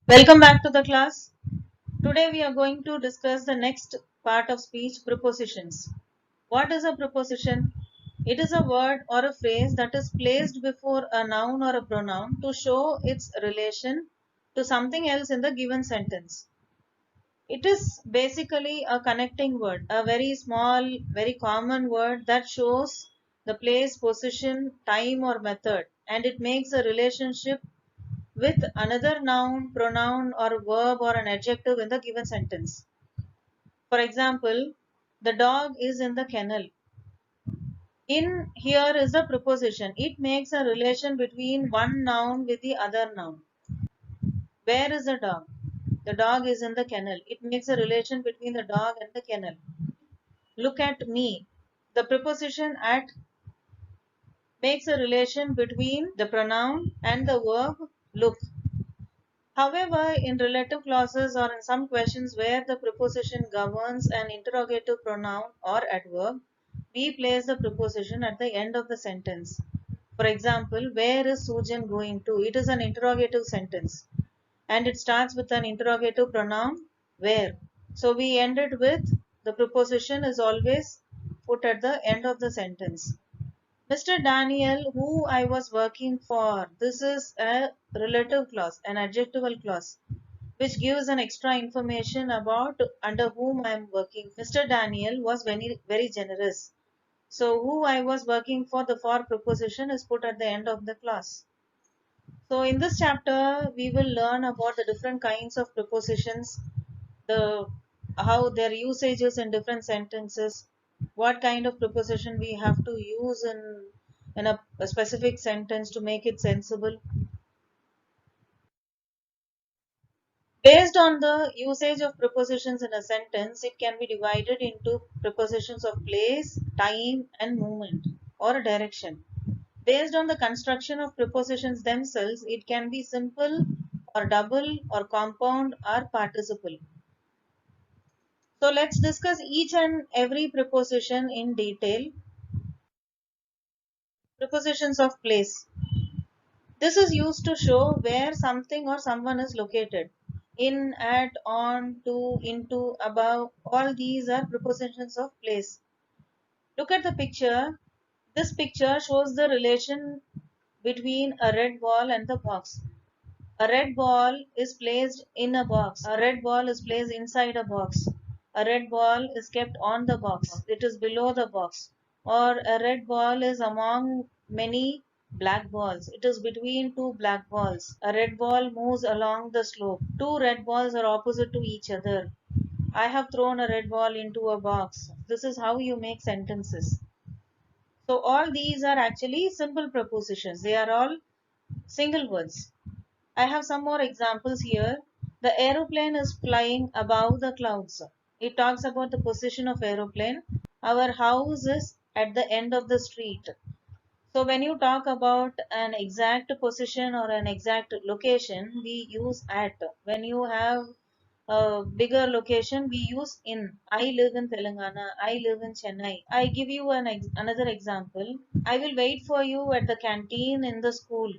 Welcome back to the class. Today we are going to discuss the next part of speech, prepositions. What is a preposition? It is a word or a phrase that is placed before a noun or a pronoun to show its relation to something else in the given sentence. It is basically a connecting word, a very small, very common word that shows the place, position, time or method, and it makes a relationship with another noun, pronoun or verb or an adjective in the given sentence. For example, the dog is in the kennel. In here is the preposition. It makes a relation between one noun with the other noun. Where is the dog? The dog is in the kennel. It makes a relation between the dog and the kennel. Look at me. The preposition at makes a relation between the pronoun and the verb look. However, in relative clauses or in some questions where the preposition governs an interrogative pronoun or adverb, we place the preposition at the end of the sentence. For example, where is Sujan going to? It is an interrogative sentence and it starts with an interrogative pronoun where. So we end it with the preposition is always put at the end of the sentence. Mr. Daniel, who I was working for. This is a relative clause, an adjectival clause, which gives an extra information about under whom I am working. Mr. Daniel was very generous. So, who I was working for, the for preposition is put at the end of the clause. So, in this chapter, we will learn about the different kinds of prepositions, the how their usages in different sentences, what kind of preposition we have to use in a specific sentence to make it sensible. Based on the usage of prepositions in a sentence, it can be divided into prepositions of place, time, and movement or direction. Based on the construction of prepositions themselves, it can be simple or double or compound or participle. So let's discuss each and every preposition in detail. Prepositions of place. This is used to show where something or someone is located. In, at, on, to, into, above, all these are prepositions of place. Look at the picture. This picture shows the relation between a red ball and the box. A red ball is placed in a box. A red ball is placed inside a box. A red ball is kept on the box. It is below the box. Or a red ball is among many black balls. It is between two black balls. A red ball moves along the slope. Two red balls are opposite to each other. I have thrown a red ball into a box. This is how you make sentences. So all these are actually simple prepositions. They are all single words. I have some more examples here. The aeroplane is flying above the clouds. It talks about the position of aeroplane. Our house is at the end of the street. So when you talk about an exact position or an exact location, we use at. When you have a bigger location, we use in. I live in Telangana. I live in Chennai. I give you another example. I will wait for you at the canteen in the school.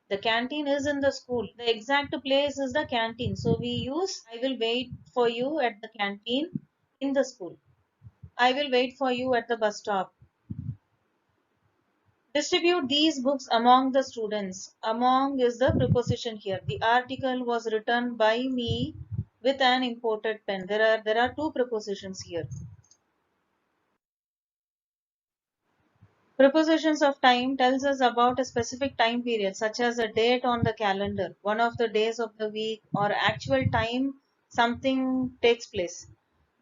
The canteen is in the school. The exact place is the canteen. So we use I will wait for you at the canteen in the school. I will wait for you at the bus stop. Distribute these books among the students. Among is the preposition here. The article was written by me with an imported pen. There are two prepositions here. Prepositions of time tells us about a specific time period, such as a date on the calendar, one of the days of the week, or actual time something takes place.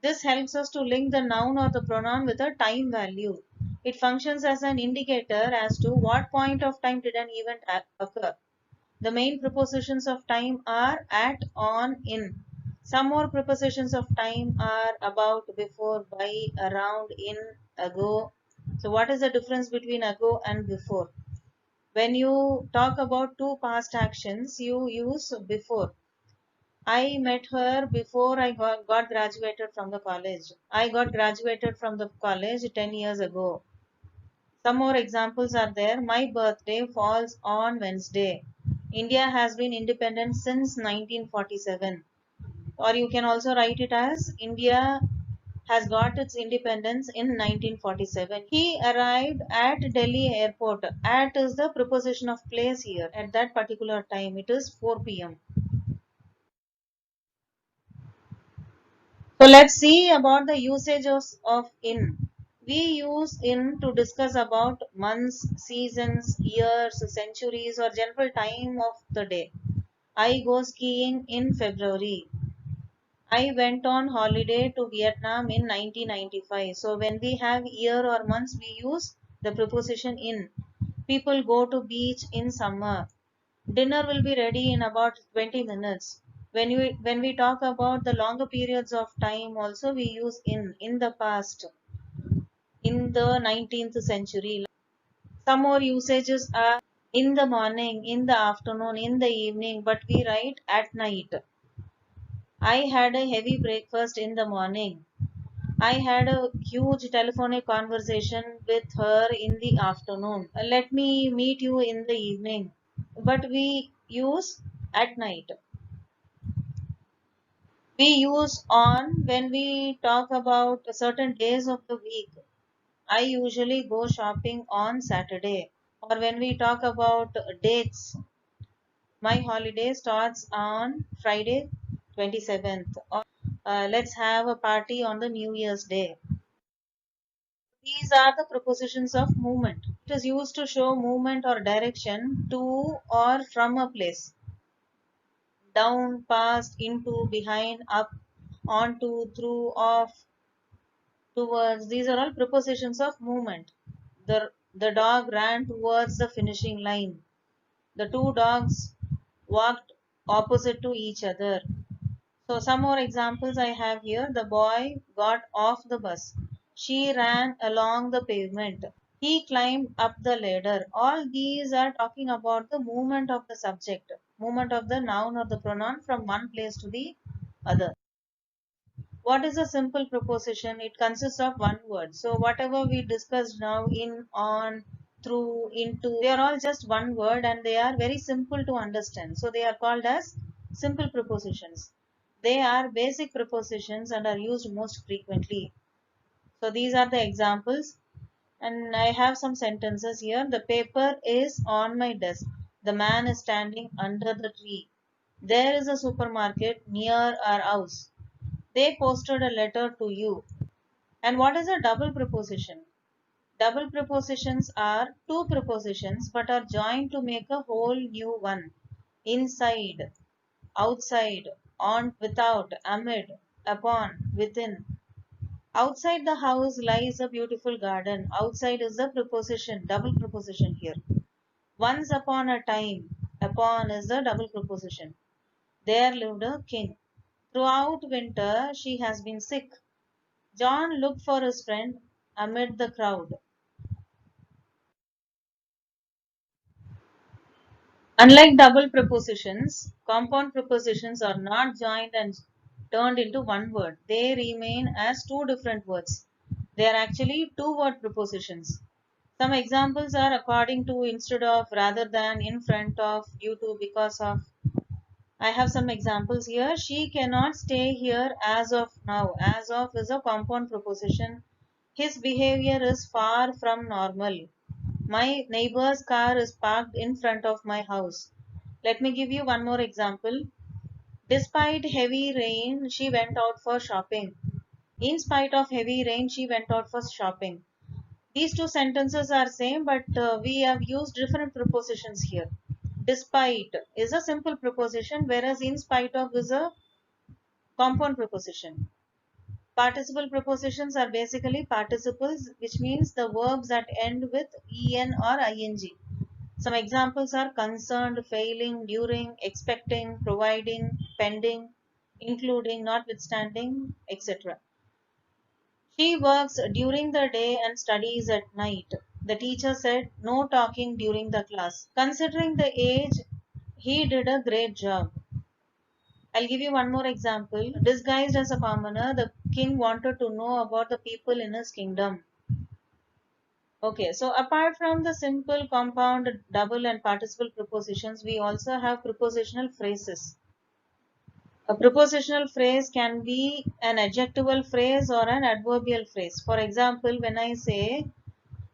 This helps us to link the noun or the pronoun with a time value. It functions as an indicator as to what point of time did an event occur. The main prepositions of time are at, on, in. Some more prepositions of time are about, before, by, around, in, ago. So what is the difference between ago and before? When you talk about two past actions, you use before. I met her before I got graduated from the college. I got graduated from the college 10 years ago. Some more examples are there. My birthday falls on Wednesday. India has been independent since 1947. Or you can also write it as India has got its independence in 1947. He arrived at Delhi airport. At is the preposition of place here. At that particular time, it is 4 p.m. So let's see about the usage of in. We use in to discuss about months, seasons, years, centuries, or general time of the day. I go skiing in February. I went on holiday to Vietnam in 1995. So when we have year or months, we use the preposition in. People go to beach in summer. Dinner will be ready in about 20 minutes. When we talk about the longer periods of time, also we use in the past, in the 19th century. Some more usages are in the morning, in the afternoon, in the evening, but we write at night. I had a heavy breakfast in the morning. I had a huge telephonic conversation with her in the afternoon. Let me meet you in the evening. But we use at night. We use on when we talk about certain days of the week. I usually go shopping on Saturday. Or when we talk about dates, my holiday starts on Friday 27th. Or let's have a party on the New Year's Day. These are the prepositions of movement. It is used to show movement or direction to or from a place. Down, past, into, behind, up, onto, through, off, towards. These are all prepositions of movement. The dog ran towards the finishing line. The two dogs walked opposite to each other. So some more examples I have here. The boy got off the bus. She ran along the pavement. He climbed up the ladder. All these are talking about the movement of the subject, movement of the noun or the pronoun from one place to the other. What is a simple preposition? It consists of one word. So whatever we discussed now, in, on, through, into, they are all just one word and they are very simple to understand. So they are called as simple prepositions. They are basic prepositions and are used most frequently. So these are the examples. And I have some sentences here. The paper is on my desk. The man is standing under the tree. There is a supermarket near our house. They posted a letter to you. And what is a double preposition? Double prepositions are two prepositions but are joined to make a whole new one. Inside, outside, on, without, amid, upon, within. Outside the house lies a beautiful garden. Outside is the preposition, double preposition here. Once upon a time, upon is the double preposition. There lived a king. Throughout winter, she has been sick. John looked for his friend amid the crowd. Unlike double prepositions, compound prepositions are not joined and turned into one word. They remain as two different words. They are actually two-word prepositions. Some examples are according to, instead of, rather than, in front of, due to, because of. I have some examples here. She cannot stay here as of now. As of is a compound preposition. His behavior is far from normal. My neighbor's car is parked in front of my house. Let me give you one more example. Despite heavy rain, she went out for shopping. In spite of heavy rain, she went out for shopping. These two sentences are same, but we have used different prepositions here. Despite is a simple preposition, whereas in spite of is a compound preposition. Participle prepositions are basically participles, which means the verbs that end with en or ing. Some examples are concerned, failing, during, expecting, providing, pending, including, notwithstanding, etc. She works during the day and studies at night. The teacher said no talking during the class. Considering the age, he did a great job. I'll give you one more example. Disguised as a commoner, the king wanted to know about the people in his kingdom. Okay, so apart from the simple, compound, double, and participle prepositions, we also have prepositional phrases. A prepositional phrase can be an adjectival phrase or an adverbial phrase. For example, when I say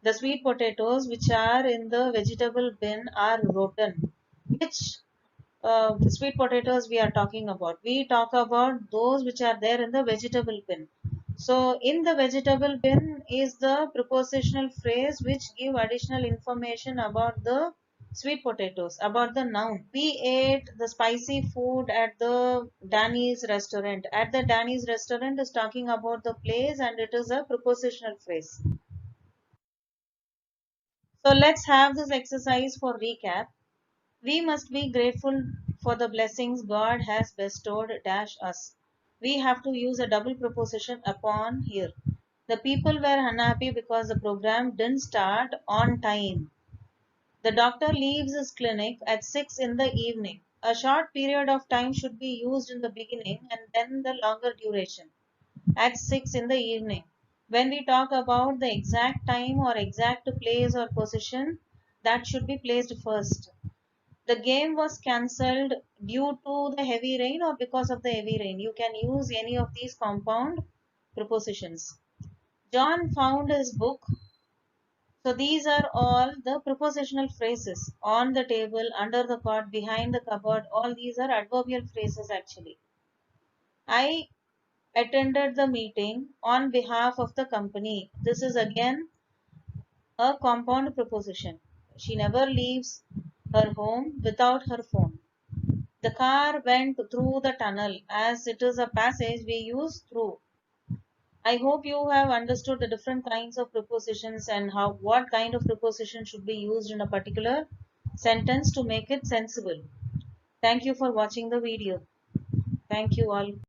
the sweet potatoes which are in the vegetable bin are rotten, which sweet potatoes we are talking about? We talk about those which are there in the vegetable bin. So in the vegetable bin is the prepositional phrase which give additional information about the sweet potatoes, about the noun. We ate the spicy food at the Danny's restaurant. At the Danny's restaurant is talking about the place and it is a prepositional phrase. So let's have this exercise for recap. We must be grateful for the blessings God has bestowed dash us. We have to use a double preposition upon here. The people were unhappy because the program didn't start on time. The doctor leaves his clinic at 6 in the evening. A short period of time should be used in the beginning and then the longer duration at 6 in the evening. When we talk about the exact time or exact place or position, that should be placed first. The game was cancelled due to the heavy rain or because of the heavy rain. You can use any of these compound prepositions. John found his book. So these are all the prepositional phrases on the table, under the cot, behind the cupboard. All these are adverbial phrases actually. I attended the meeting on behalf of the company. This is again a compound preposition. She never leaves her home without her phone. The car went through the tunnel. As it is a passage, we use through. I hope you have understood the different kinds of prepositions and how what kind of preposition should be used in a particular sentence to make it sensible. Thank you for watching the video. Thank you all.